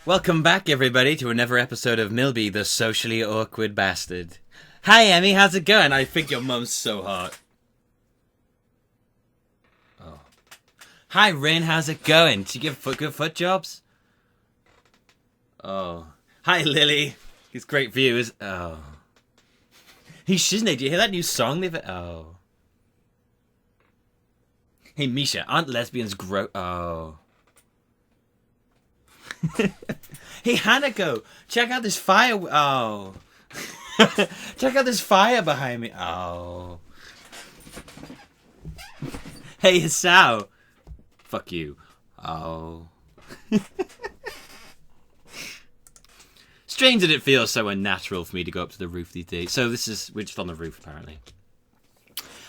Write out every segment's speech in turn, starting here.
Welcome back, everybody, to another episode of Millbee, the socially awkward bastard. Hi, Emmy, how's it going? I think your mum's so hot. Oh. Hi, Rin, how's it going? Did you give good foot jobs? Oh. Hi, Lily. It's great views. Oh. Hey, Shizne, do you hear that new song they've... Oh. Hey, Misha, aren't lesbians Oh. Hey, Hanako, check out this fire. Oh. Check out this fire behind me. Oh. Hey, Hisao. Fuck you. Oh. Strange that it feels so unnatural for me to go up to the roof these days. So we're just on the roof, apparently.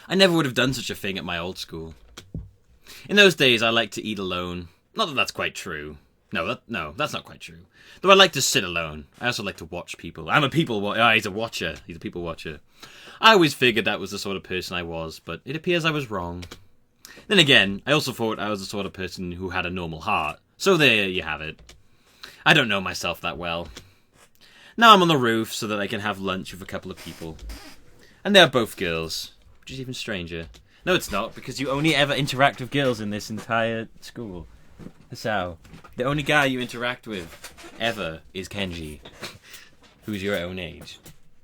I never would have done such a thing at my old school. In those days, I liked to eat alone. Not that that's quite true. No, that's not quite true. Though I like to sit alone. I also like to watch people. I'm a people watcher. He's a watcher. He's a people watcher. I always figured that was the sort of person I was, but it appears I was wrong. Then again, I also thought I was the sort of person who had a normal heart. So there you have it. I don't know myself that well. Now I'm on the roof so that I can have lunch with a couple of people. And they're both girls, which is even stranger. No, it's not, because you only ever interact with girls in this entire school. Hisao, the only guy you interact with, ever, is Kenji, who's your own age.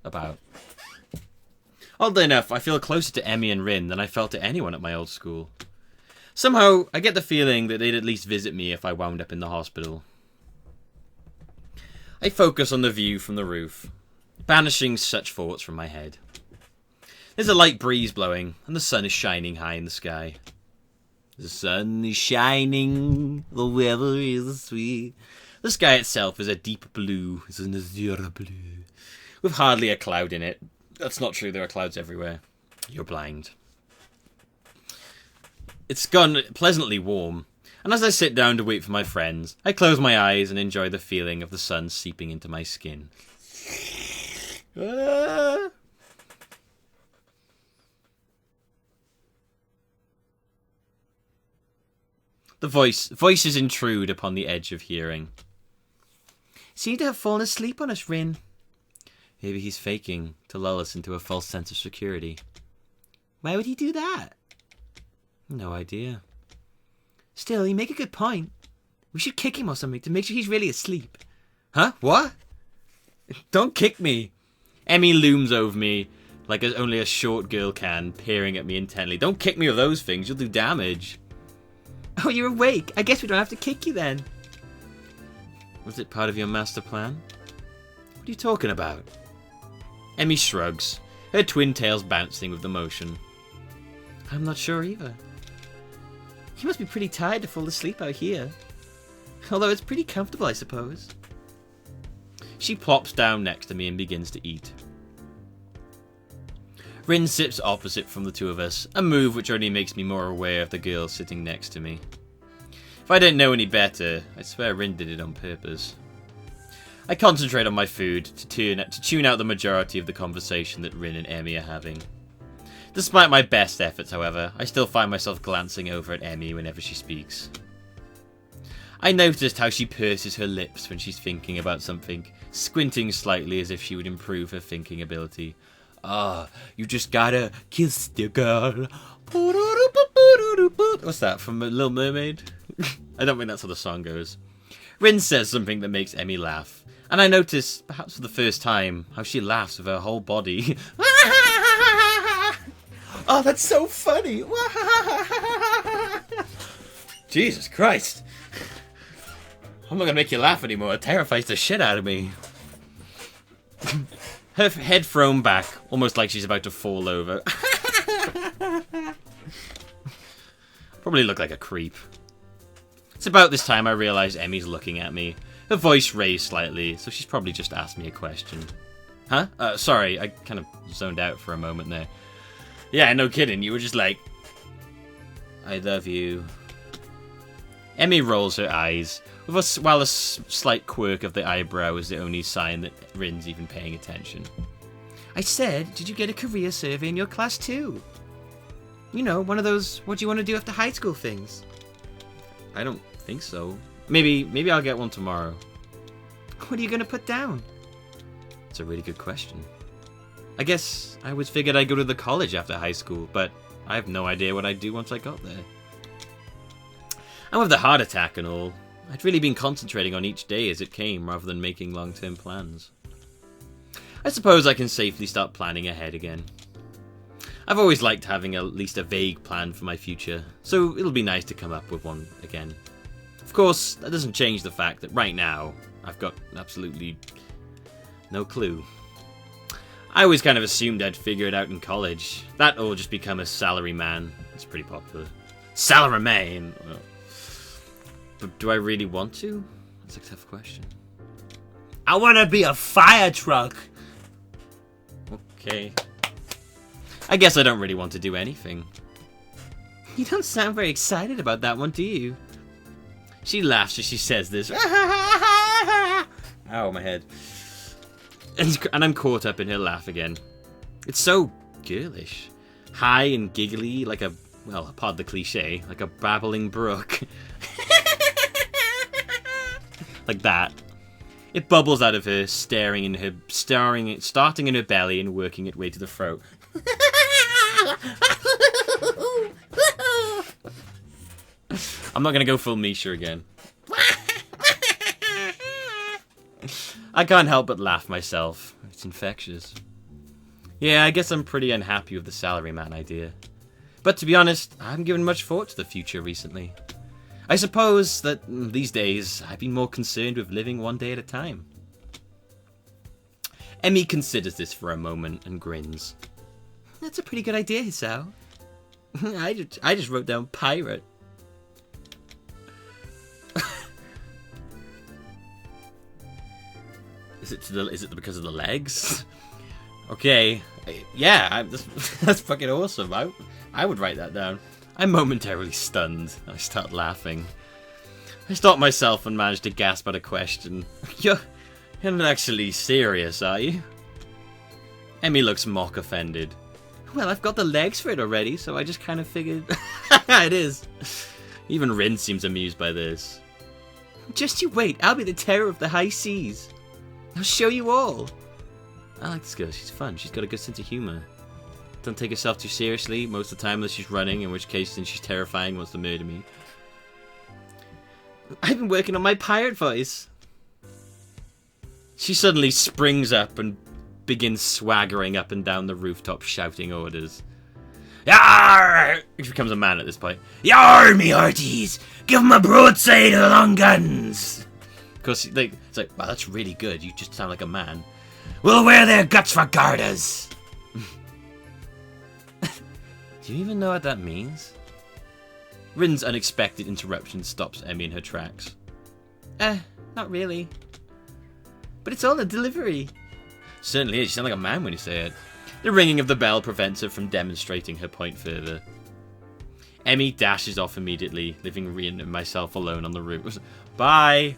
About. Oddly enough, I feel closer to Emmy and Rin than I felt to anyone at my old school. Somehow, I get the feeling that they'd at least visit me if I wound up in the hospital. I focus on the view from the roof, banishing such thoughts from my head. There's a light breeze blowing, and the sun is shining high in the sky. The sun is shining, the weather is sweet. The sky itself is a deep blue, it's an azure blue, with hardly a cloud in it. That's not true, there are clouds everywhere. You're blind. It's gone pleasantly warm, and as I sit down to wait for my friends, I close my eyes and enjoy the feeling of the sun seeping into my skin. The voices intrude upon the edge of hearing. Seem to have fallen asleep on us, Rin. Maybe he's faking to lull us into a false sense of security. Why would he do that? No idea. Still, you make a good point. We should kick him or something to make sure he's really asleep. Huh? What? Don't kick me. Emmy looms over me like only a short girl can, peering at me intently. Don't kick me with those things, you'll do damage. Oh, you're awake. I guess we don't have to kick you then. Was it part of your master plan? What are you talking about? Emmy shrugs, her twin tails bouncing with the motion. I'm not sure either. You must be pretty tired to fall asleep out here. Although it's pretty comfortable, I suppose. She plops down next to me and begins to eat. Rin sits opposite from the two of us, a move which only makes me more aware of the girl sitting next to me. If I didn't know any better, I swear Rin did it on purpose. I concentrate on my food to tune out the majority of the conversation that Rin and Emmy are having. Despite my best efforts, however, I still find myself glancing over at Emmy whenever she speaks. I noticed how she purses her lips when she's thinking about something, squinting slightly as if she would improve her thinking ability. You just gotta kiss the girl. What's that, from Little Mermaid? I don't think that's how the song goes. Rin says something that makes Emmy laugh, and I notice, perhaps for the first time, how she laughs with her whole body. Oh, that's so funny. Jesus Christ. I'm not gonna make you laugh anymore. It terrifies the shit out of me. Her head thrown back, almost like she's about to fall over. Probably look like a creep. It's about this time I realise Emmy's looking at me. Her voice raised slightly, so she's probably just asked me a question. Huh? Sorry, I kind of zoned out for a moment there. Yeah, no kidding, you were just like... I love you. Emmy rolls her eyes, while a slight quirk of the eyebrow is the only sign that Rin's even paying attention. I said, did you get a career survey in your class too? You know, one of those, what do you want to do after high school things. I don't think so. Maybe I'll get one tomorrow. What are you going to put down? It's a really good question. I guess I always figured I'd go to the college after high school, but I have no idea what I'd do once I got there. And with the heart attack and all, I'd really been concentrating on each day as it came rather than making long-term plans. I suppose I can safely start planning ahead again. I've always liked having at least a vague plan for my future, so it'll be nice to come up with one again. Of course, that doesn't change the fact that right now, I've got absolutely no clue. I always kind of assumed I'd figure it out in college. That or just become a salaryman. It's pretty popular. Salaryman! Well, but do I really want to? That's a tough question. I want to be a fire truck. Okay. I guess I don't really want to do anything. You don't sound very excited about that one, do you? She laughs as she says this. Ow, my head. And I'm caught up in her laugh again. It's so girlish. High and giggly, like a, well, pardon the cliche, like a babbling brook. Like that. It bubbles out of her, starting in her belly and working its way to the throat. I'm not gonna go full Misha again. I can't help but laugh myself. It's infectious. Yeah, I guess I'm pretty unhappy with the salaryman idea. But to be honest, I haven't given much thought to the future recently. I suppose that these days I've been more concerned with living one day at a time. Emmy considers this for a moment and grins. That's a pretty good idea, Hisao. I just wrote down pirate. Is it because of the legs? Okay, yeah, that's fucking awesome. I would write that down. I'm momentarily stunned. I start laughing. I stop myself and manage to gasp out a question. You're not actually serious, are you? Emmy looks mock offended. Well, I've got the legs for it already, so I just kind of figured... It is. Even Rin seems amused by this. Just you wait, I'll be the terror of the high seas. I'll show you all. I like this girl, she's fun, she's got a good sense of humour. Don't take herself too seriously most of the time unless she's running, in which case then she's terrifying, wants to murder me. I've been working on my pirate voice. She suddenly springs up and begins swaggering up and down the rooftop shouting orders. Yarr! She becomes a man at this point. Yarr, me hearties! Give 'em a broadside of long guns! Of course, it's like, wow, that's really good. You just sound like a man. We'll wear their guts for garters! Do you even know what that means? Rin's unexpected interruption stops Emmy in her tracks. Not really. But it's all the delivery. Certainly is. You sound like a man when you say it. The ringing of the bell prevents her from demonstrating her point further. Emmy dashes off immediately, leaving Rin and myself alone on the roof. Bye!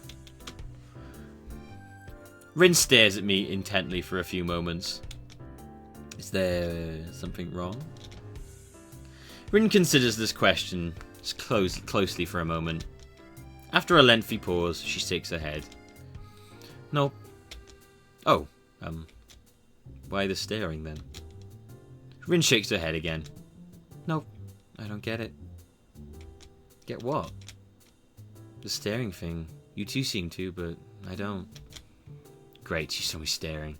Rin stares at me intently for a few moments. Is there something wrong? Rin considers this question closely for a moment. After a lengthy pause, she shakes her head. Nope. Oh, why the staring then? Rin shakes her head again. Nope, I don't get it. Get what? The staring thing. You two seem to, but I don't. Great, she's always staring.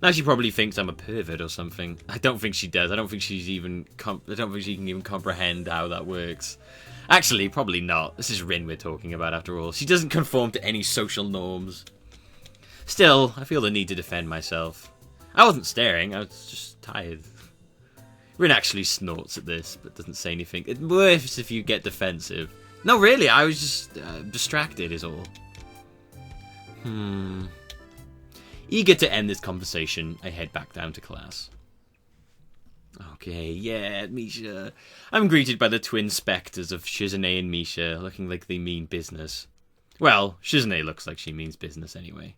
Now she probably thinks I'm a pervert or something. I don't think she does. I don't think she can even comprehend how that works. Actually, probably not. This is Rin we're talking about after all. She doesn't conform to any social norms. Still, I feel the need to defend myself. I wasn't staring, I was just tired. Rin actually snorts at this, but doesn't say anything. It's worse if you get defensive. No, really, I was just distracted is all. Eager to end this conversation, I head back down to class. Okay, yeah, Misha. I'm greeted by the twin spectres of Shizune and Misha, looking like they mean business. Well, Shizune looks like she means business anyway.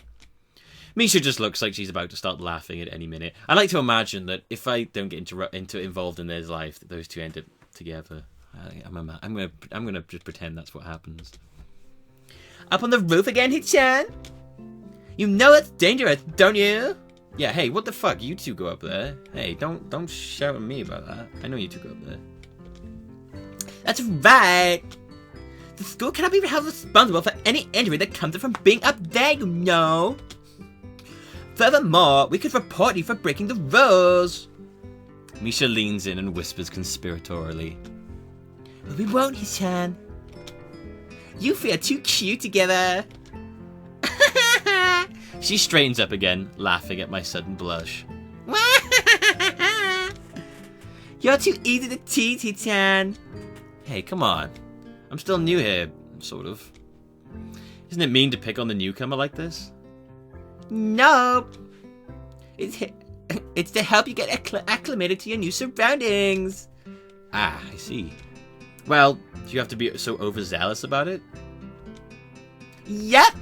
Misha just looks like she's about to start laughing at any minute. I like to imagine that if I don't get involved in their life, that those two end up together. I'm gonna just pretend that's what happens. Up on the roof again, Hichan? You know it's dangerous, don't you? Yeah, hey, what the fuck? You two go up there. Hey, don't shout at me about that. I know you two go up there. That's right. The school cannot be held responsible for any injury that comes from being up there, you know. Furthermore, we could report you for breaking the rules. Misha leans in and whispers conspiratorially. We won't, Hishan. You feel too cute together. She straightens up again, laughing at my sudden blush. You're too easy to tease, Hishan. Hey, come on. I'm still new here, sort of. Isn't it mean to pick on the newcomer like this? Nope. It's to help you get acclimated to your new surroundings. Ah, I see. Well, do you have to be so overzealous about it? Yep.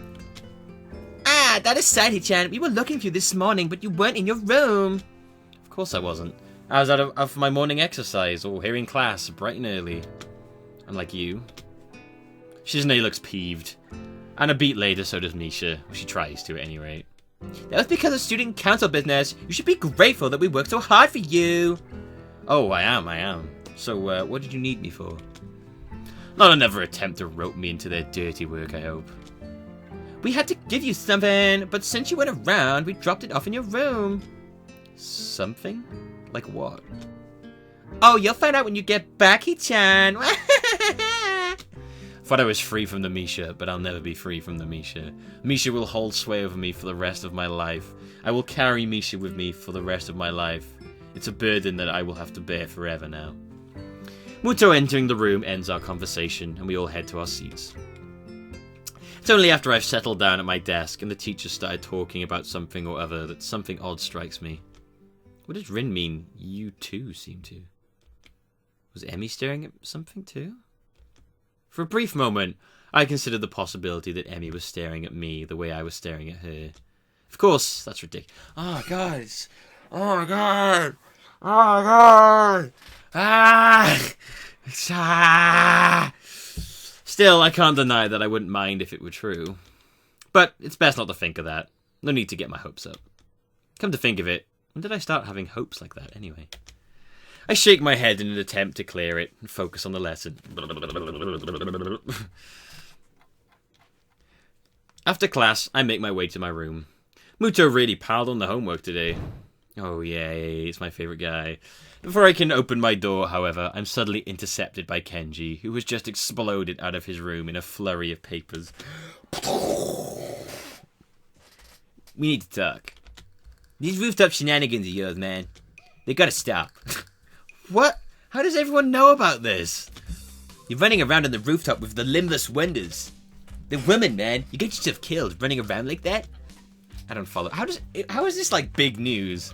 Ah, that aside, Hichan, we were looking for you this morning, but you weren't in your room. Of course I wasn't. I was out of my morning exercise, or here in class, bright and early. Unlike you. Shizune looks peeved. And a beat later, so does Misha. She tries to, at any rate. That was because of student council business. You should be grateful that we worked so hard for you. Oh, I am. So, what did you need me for? Not another attempt to rope me into their dirty work, I hope. We had to give you something, but since you went around, we dropped it off in your room. Something? Like what? Oh, you'll find out when you get back, Hichan. Thought I was free from the Misha, but I'll never be free from the Misha. Misha will hold sway over me for the rest of my life. I will carry Misha with me for the rest of my life. It's a burden that I will have to bear forever now. Muto entering the room ends our conversation, and we all head to our seats. It's only after I've settled down at my desk and the teacher started talking about something or other that something odd strikes me. What does Rin mean, you too seem to? Was Emmy staring at something too? For a brief moment, I considered the possibility that Emmy was staring at me the way I was staring at her. Of course, that's ridiculous. Oh, guys. Oh, my God. Oh, my God. Ah. Still, I can't deny that I wouldn't mind if it were true. But it's best not to think of that. No need to get my hopes up. Come to think of it, when did I start having hopes like that anyway? I shake my head in an attempt to clear it and focus on the lesson. After class, I make my way to my room. Muto really piled on the homework today. Oh yay, it's my favourite guy. Before I can open my door, however, I'm suddenly intercepted by Kenji, who has just exploded out of his room in a flurry of papers. We need to talk. These rooftop shenanigans of yours, man. They gotta stop. What? How does everyone know about this? You're running around on the rooftop with the limbless wonders. They're women, man. You get yourself killed running around like that? I don't follow. How is this like big news?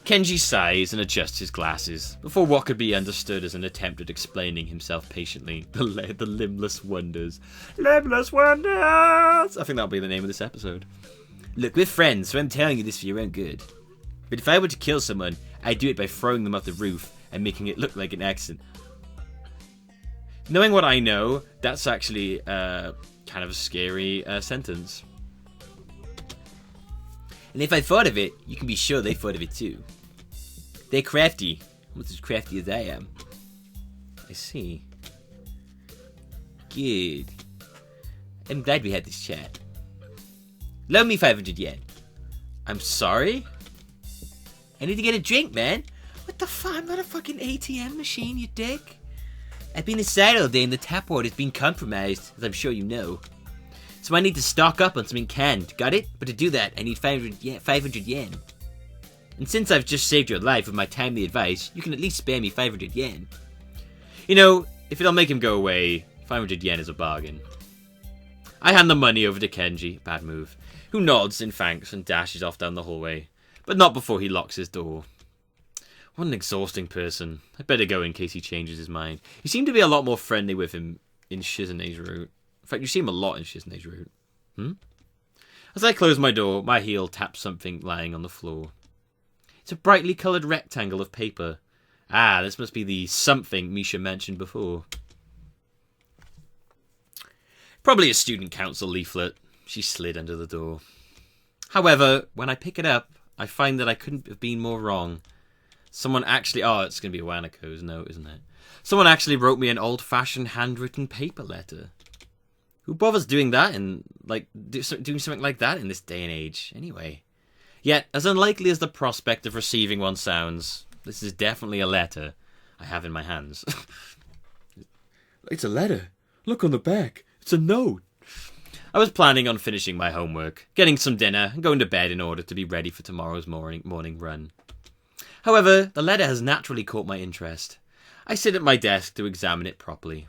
Kenji sighs and adjusts his glasses before what could be understood as an attempt at explaining himself patiently. The limbless wonders. Limbless wonders! I think that'll be the name of this episode. Look, we're friends, so I'm telling you this for your own good. But if I were to kill someone, I'd do it by throwing them off the roof and making it look like an accident. Knowing what I know, that's actually kind of a scary sentence. And if I thought of it, you can be sure they thought of it too. They're crafty. Almost as crafty as I am. I see. Good. I'm glad we had this chat. Loan me 500 yen. I'm sorry? I need to get a drink, man. What the fuck? I'm not a fucking ATM machine, you dick. I've been inside all day and the tap water's been compromised, as I'm sure you know. So I need to stock up on something canned, got it? But to do that, I need 500 yen. And since I've just saved your life with my timely advice, you can at least spare me 500 yen. You know, if it'll make him go away, 500 yen is a bargain. I hand the money over to Kenji, bad move, who nods in thanks and dashes off down the hallway, but not before he locks his door. What an exhausting person. I'd better go in case he changes his mind. You seem to be a lot more friendly with him in Shizune's route. In fact, you see him a lot in Shizune's route. As I close my door, my heel taps something lying on the floor. It's a brightly coloured rectangle of paper. Ah, this must be the something Misha mentioned before. Probably a student council leaflet. She slid under the door. However, when I pick it up, I find that I couldn't have been more wrong. Someone actually... Oh, it's going to be Wanako's note, isn't it? Someone actually wrote me an old-fashioned handwritten paper letter. Who bothers doing that doing something like that in this day and age, anyway? Yet, as unlikely as the prospect of receiving one sounds, this is definitely a letter I have in my hands. It's a letter. Look on the back. It's a note. I was planning on finishing my homework, getting some dinner, and going to bed in order to be ready for tomorrow's morning run. However, the letter has naturally caught my interest. I sit at my desk to examine it properly.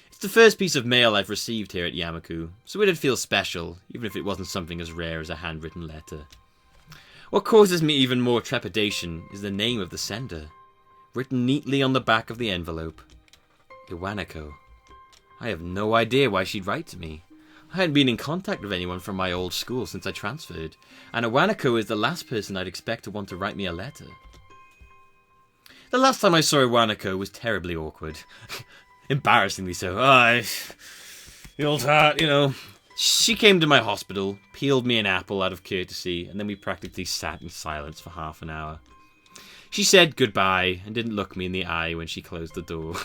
It's the first piece of mail I've received here at Yamaku, so it'd feel special, even if it wasn't something as rare as a handwritten letter. What causes me even more trepidation is the name of the sender, written neatly on the back of the envelope. Iwanako. I have no idea why she'd write to me. I hadn't been in contact with anyone from my old school since I transferred, and Iwanako is the last person I'd expect to want to write me a letter. The last time I saw Iwanako was terribly awkward. Embarrassingly so. The old heart, you know. She came to my hospital, peeled me an apple out of courtesy, and then we practically sat in silence for half an hour. She said goodbye and didn't look me in the eye when she closed the door.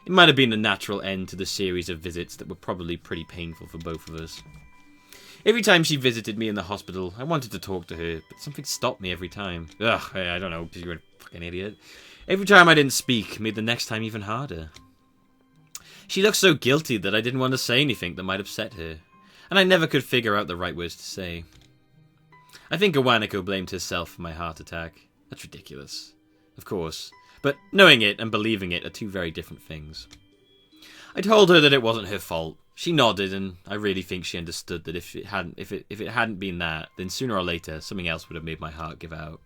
It might have been a natural end to the series of visits that were probably pretty painful for both of us. Every time she visited me in the hospital, I wanted to talk to her, but something stopped me every time. I don't know, because you're a fucking idiot. Every time I didn't speak made the next time even harder. She looked so guilty that I didn't want to say anything that might upset her, and I never could figure out the right words to say. I think Iwanako blamed herself for my heart attack. That's ridiculous. Of course. But knowing it and believing it are two very different things. I told her that it wasn't her fault. She nodded, and I really think she understood that if it hadn't been that, then sooner or later something else would have made my heart give out.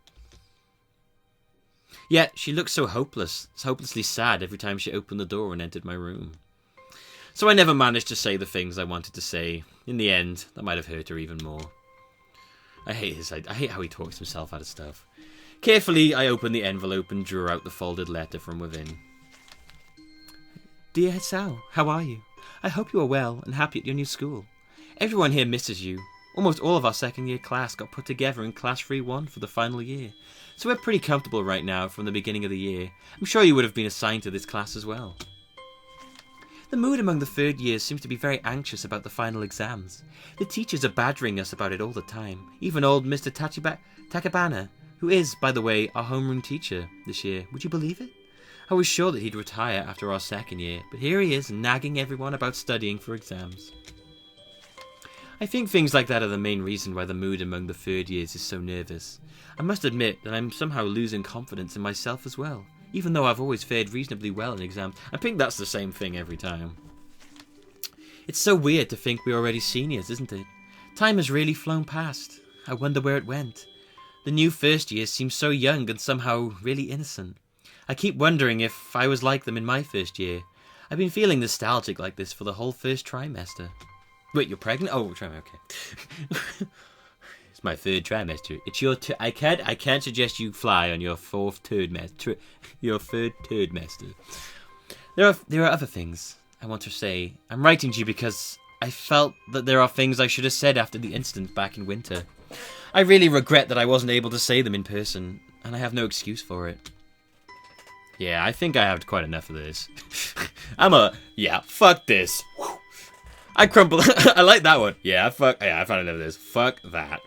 Yet she looked so hopelessly sad every time she opened the door and entered my room. So I never managed to say the things I wanted to say. In the end, that might have hurt her even more. I hate how he talks himself out of stuff. Carefully, I opened the envelope and drew out the folded letter from within. Dear Hisao, how are you? I hope you are well and happy at your new school. Everyone here misses you. Almost all of our second-year class got put together in Class 3-1 for the final year, so we're pretty comfortable right now from the beginning of the year. I'm sure you would have been assigned to this class as well. The mood among the third years seems to be very anxious about the final exams. The teachers are badgering us about it all the time, even old Mr. Takabana, who is, by the way, our homeroom teacher this year. Would you believe it? I was sure that he'd retire after our second year, but here he is, nagging everyone about studying for exams. I think things like that are the main reason why the mood among the third years is so nervous. I must admit that I'm somehow losing confidence in myself as well, even though I've always fared reasonably well in exams. I think that's the same thing every time. It's so weird to think we're already seniors, isn't it? Time has really flown past. I wonder where it went. The new first years seem so young and somehow really innocent. I keep wondering if I was like them in my first year. I've been feeling nostalgic like this for the whole first trimester. Wait, you're pregnant? Oh, okay. It's my third trimester. It's your I can't suggest you fly on your third trimester. There are other things I want to say. I'm writing to you because I felt that there are things I should have said after the incident back in winter. I really regret that I wasn't able to say them in person, and I have no excuse for it. Yeah, I think I have quite enough of this. Fuck this. I crumple... I like that one. I've had enough of this. Fuck that.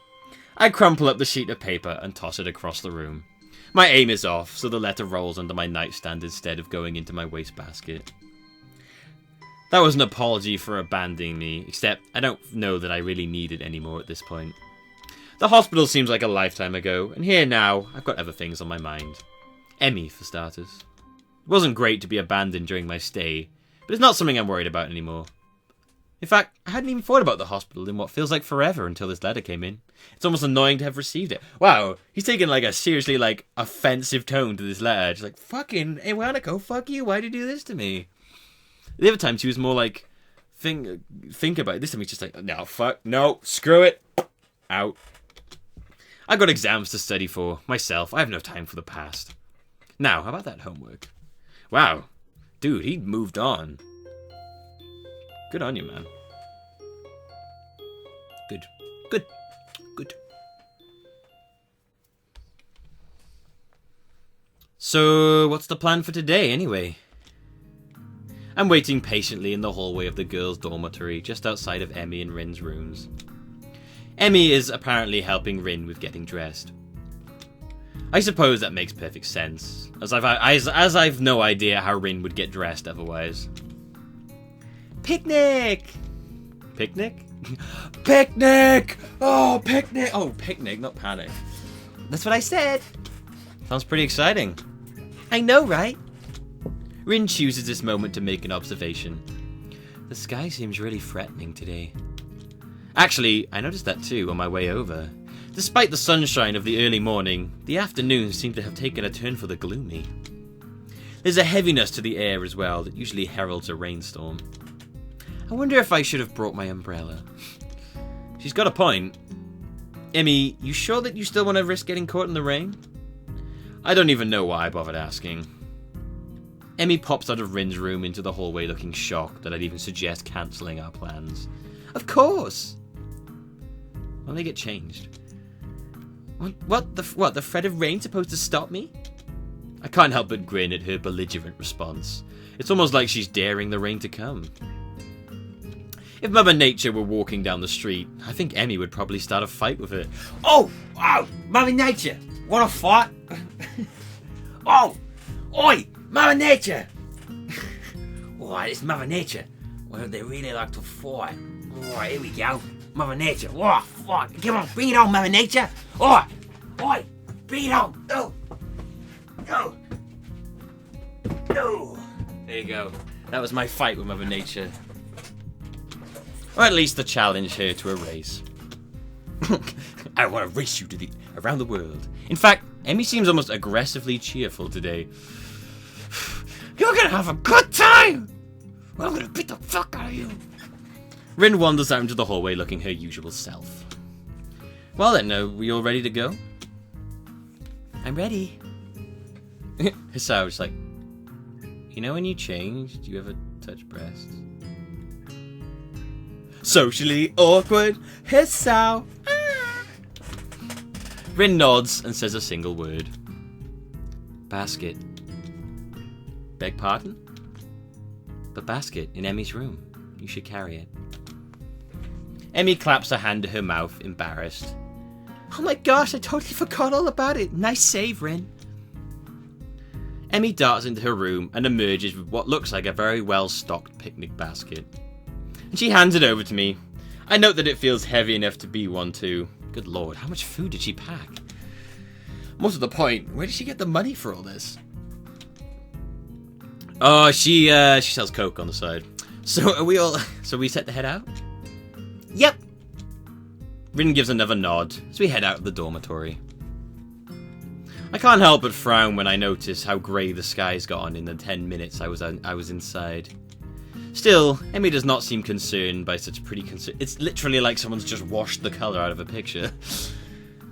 I crumple up the sheet of paper and toss it across the room. My aim is off, so the letter rolls under my nightstand instead of going into my wastebasket. That was an apology for abandoning me, except I don't know that I really need it anymore at this point. The hospital seems like a lifetime ago, and here now, I've got other things on my mind. Emmy, for starters. It wasn't great to be abandoned during my stay, but it's not something I'm worried about anymore. In fact, I hadn't even thought about the hospital in what feels like forever until this letter came in. It's almost annoying to have received it. Wow, he's taking a seriously offensive tone to this letter. Just fucking, hey Wanako, fuck you, why'd you do this to me? The other times he was more think about it. This time he's just no, fuck, no, screw it, out. I got exams to study for, myself. I have no time for the past. Now, how about that homework? Wow, dude, he moved on. Good on you, man. Good. Good. Good. So, what's the plan for today, anyway? I'm waiting patiently in the hallway of the girls' dormitory, just outside of Emmy and Rin's rooms. Emmy is apparently helping Rin with getting dressed. I suppose that makes perfect sense, as I've no idea how Rin would get dressed otherwise. Picnic! Picnic? Picnic! Oh, picnic! Oh, picnic, not panic. That's what I said. Sounds pretty exciting. I know, right? Rin chooses this moment to make an observation. The sky seems really threatening today. Actually, I noticed that too on my way over. Despite the sunshine of the early morning, the afternoons seem to have taken a turn for the gloomy. There's a heaviness to the air as well that usually heralds a rainstorm. I wonder if I should have brought my umbrella. She's got a point. Emmy, you sure that you still want to risk getting caught in the rain? I don't even know why I bothered asking. Emmy pops out of Rin's room into the hallway looking shocked that I'd even suggest cancelling our plans. Of course! When they get changed. What? The threat of rain supposed to stop me? I can't help but grin at her belligerent response. It's almost like she's daring the rain to come. If Mother Nature were walking down the street, I think Emmy would probably start a fight with her. Oh, Mother Nature, want to fight? Oh, oi, Mother Nature. Oh, it's Mother Nature. Well, they really like to fight. Oh, here we go. Mother Nature. Oh, fuck. Come on, bring it on, Mother Nature. Oh, oi, bring it on. Oh, no. No. There you go. That was my fight with Mother Nature. Or at least the challenge her to a race. I want to race you around the world. In fact, Emmy seems almost aggressively cheerful today. You're gonna have a good time! Well, I'm gonna beat the fuck out of you. Rin wanders out into the hallway looking her usual self. Well then, are we all ready to go? I'm ready. Hisao's like, you know when you change, do you ever touch breasts? Socially awkward, Hisao. Ah. Rin nods and says a single word. Basket. Beg pardon? The basket in Emmy's room. You should carry it. Emmy claps her hand to her mouth, embarrassed. Oh my gosh, I totally forgot all about it. Nice save, Rin. Emmy darts into her room and emerges with what looks like a very well-stocked picnic basket. And she hands it over to me. I note that it feels heavy enough to be one too. Good lord, how much food did she pack? Most of the point, where did she get the money for all this? Oh, she sells coke on the side. So are we all... So we set to head out? Yep. Rin gives another nod as we head out of the dormitory. I can't help but frown when I notice how grey the skies got on in the 10 minutes I was inside. Still, Emmy does not seem concerned by such pretty concern. It's literally like someone's just washed the colour out of a picture.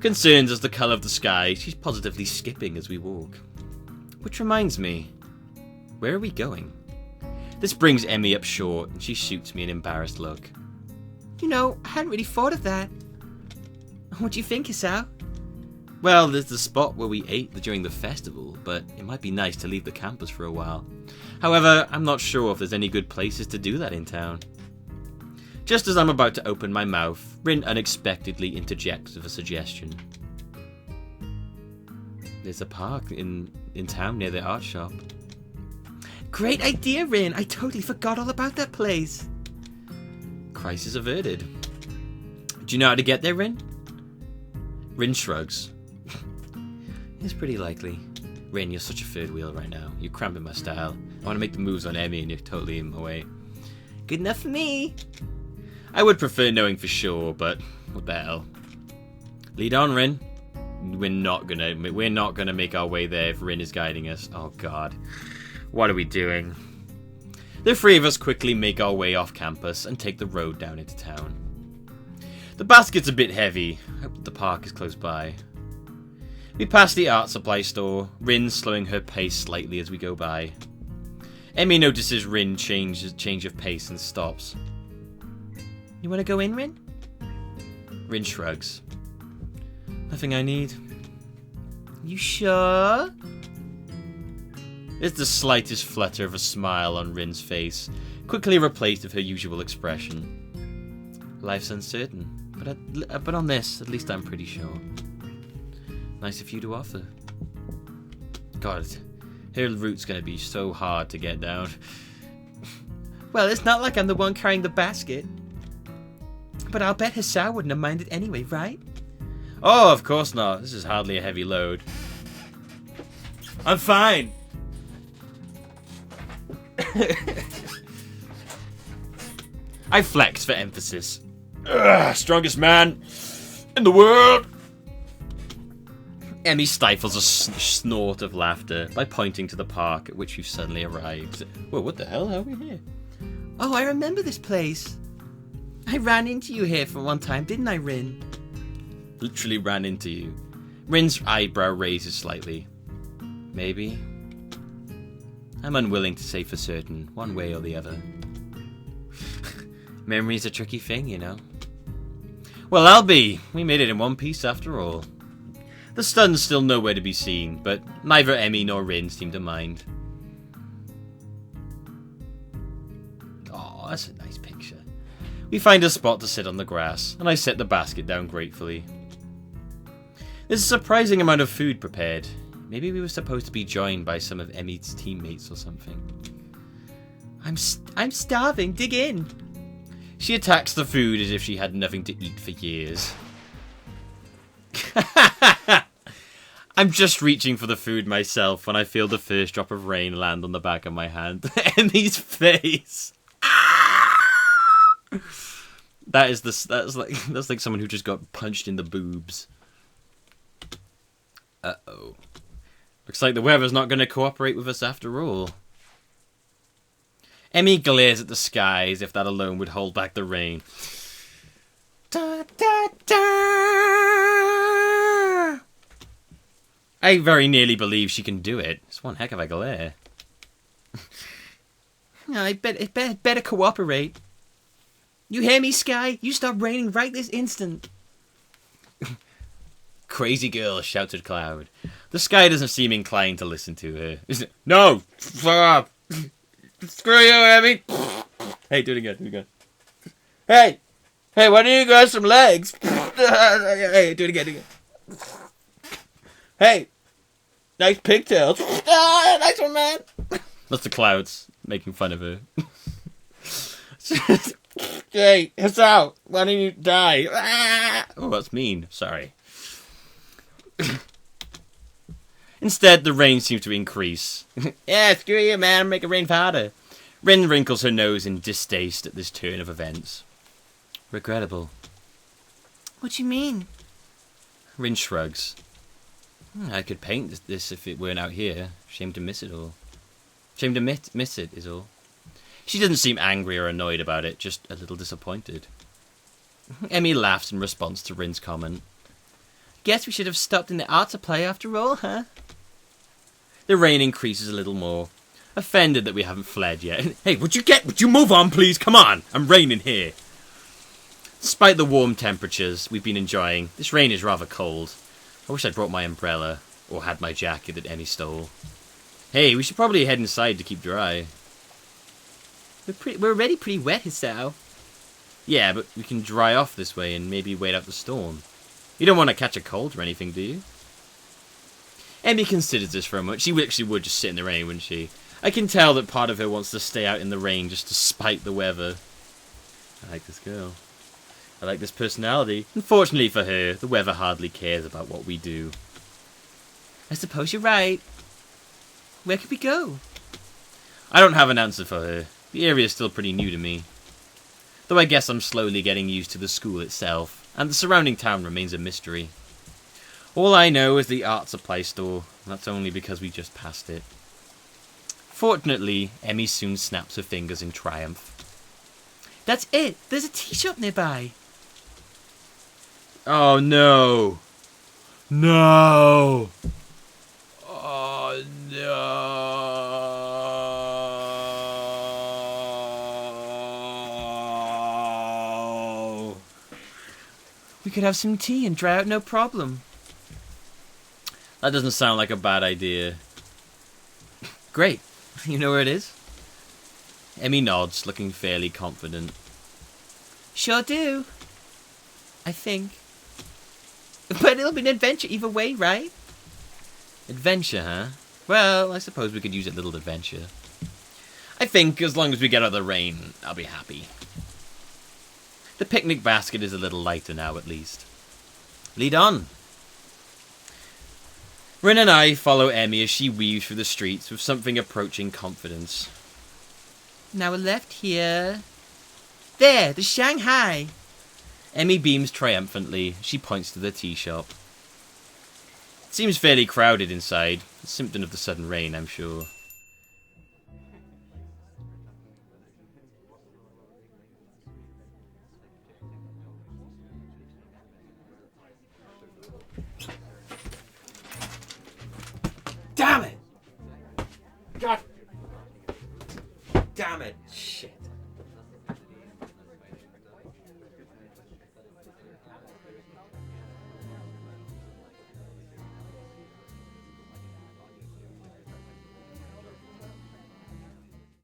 Concerned as the colour of the sky, she's positively skipping as we walk. Which reminds me, where are we going? This brings Emmy up short, and she shoots me an embarrassed look. You know, I hadn't really thought of that. What do you think, Hisao? Well, there's the spot where we ate during the festival, but it might be nice to leave the campus for a while. However, I'm not sure if there's any good places to do that in town. Just as I'm about to open my mouth, Rin unexpectedly interjects with a suggestion. There's a park in town near the art shop. Great idea, Rin! I totally forgot all about that place. Crisis averted. Do you know how to get there, Rin? Rin shrugs. It's pretty likely. Rin, you're such a third wheel right now. You're cramping my style. I want to make the moves on Emmy and you're totally in my way. Good enough for me. I would prefer knowing for sure, but what the hell. Lead on, Rin. We're not gonna make our way there if Rin is guiding us. Oh god. What are we doing? The three of us quickly make our way off campus and take the road down into town. The basket's a bit heavy. I hope the park is close by. We pass the art supply store, Rin slowing her pace slightly as we go by. Emmy notices Rin change of pace and stops. You want to go in, Rin? Rin shrugs. Nothing I need. You sure? There's the slightest flutter of a smile on Rin's face, quickly replaced with her usual expression. Life's uncertain, but on this, at least I'm pretty sure. Nice of you to offer. God, her route's gonna be so hard to get down. Well, it's not like I'm the one carrying the basket. But I'll bet Hisao wouldn't have minded anyway, right? Oh, of course not. This is hardly a heavy load. I'm fine. I flex for emphasis. Strongest man in the world. Emmy stifles a snort of laughter by pointing to the park at which we've suddenly arrived. Whoa, what the hell? How are we here? Oh, I remember this place. I ran into you here for one time, didn't I, Rin? Literally ran into you. Rin's eyebrow raises slightly. Maybe. I'm unwilling to say for certain, one way or the other. Memory's a tricky thing, you know. Well, I'll be. We made it in one piece after all. The stun's still nowhere to be seen, but neither Emmy nor Rin seem to mind. Oh, that's a nice picture. We find a spot to sit on the grass, and I set the basket down gratefully. There's a surprising amount of food prepared. Maybe we were supposed to be joined by some of Emmy's teammates or something. I'm starving, dig in. She attacks the food as if she had nothing to eat for years. I'm just reaching for the food myself when I feel the first drop of rain land on the back of my hand. Emmy's face. That's like someone who just got punched in the boobs. Uh-oh. Looks like the weather's not going to cooperate with us after all. Emmy glares at the sky as if that alone would hold back the rain. Da, da, da. I very nearly believe she can do it. It's one heck of a glare. I bet it better cooperate. You hear me, Sky? You stop raining right this instant. Crazy girl, shouted Cloud. The Sky doesn't seem inclined to listen to her. No! Fuck up! Screw you, Emmy! Hey, do it again. Hey! Hey, why don't you grow some legs? Hey, do it again. Hey! Nice pigtails. Nice one, man! That's the Clouds making fun of her. Hey, Hisao, why don't you die? Oh, that's mean. Sorry. Instead, the rain seems to increase. Yeah, screw you, man. Make it rain harder. Rin wrinkles her nose in distaste at this turn of events. Regrettable. What do you mean? Rin shrugs. I could paint this if it weren't out here. Shame to miss it all. Shame to miss it is all. She doesn't seem angry or annoyed about it, just a little disappointed. Emmy laughs in response to Rin's comment. Guess we should have stopped in the art supply after all, huh? The rain increases a little more. Offended that we haven't fled yet. Hey, would you move on, please? Come on, I'm raining here. Despite the warm temperatures we've been enjoying, this rain is rather cold. I wish I'd brought my umbrella, or had my jacket that Emmy stole. Hey, we should probably head inside to keep dry. We're already pretty wet, Hisao. Yeah, but we can dry off this way and maybe wait out the storm. You don't want to catch a cold or anything, do you? Emmy considers this for a moment. She actually would just sit in the rain, wouldn't she? I can tell that part of her wants to stay out in the rain just to spite the weather. I like this girl. I like this personality. Unfortunately for her, the weather hardly cares about what we do. I suppose you're right. Where could we go? I don't have an answer for her. The area is still pretty new to me. Though I guess I'm slowly getting used to the school itself, and the surrounding town remains a mystery. All I know is the art supply store, and that's only because we just passed it. Fortunately, Emmy soon snaps her fingers in triumph. That's it! There's a tea shop nearby! Oh no! No! Oh no! We could have some tea and dry out no problem. That doesn't sound like a bad idea. Great. You know where it is? Emmy nods, looking fairly confident. Sure do. I think. But it'll be an adventure either way, right? Adventure, huh? Well, I suppose we could use a little adventure. I think as long as we get out of the rain, I'll be happy. The picnic basket is a little lighter now, at least. Lead on. Rin and I follow Emmy as she weaves through the streets with something approaching confidence. Now a left here. There, the Shanghai. Emmy beams triumphantly. She points to the tea shop. It seems fairly crowded inside. A symptom of the sudden rain, I'm sure. Damn it! God damn it! Shit.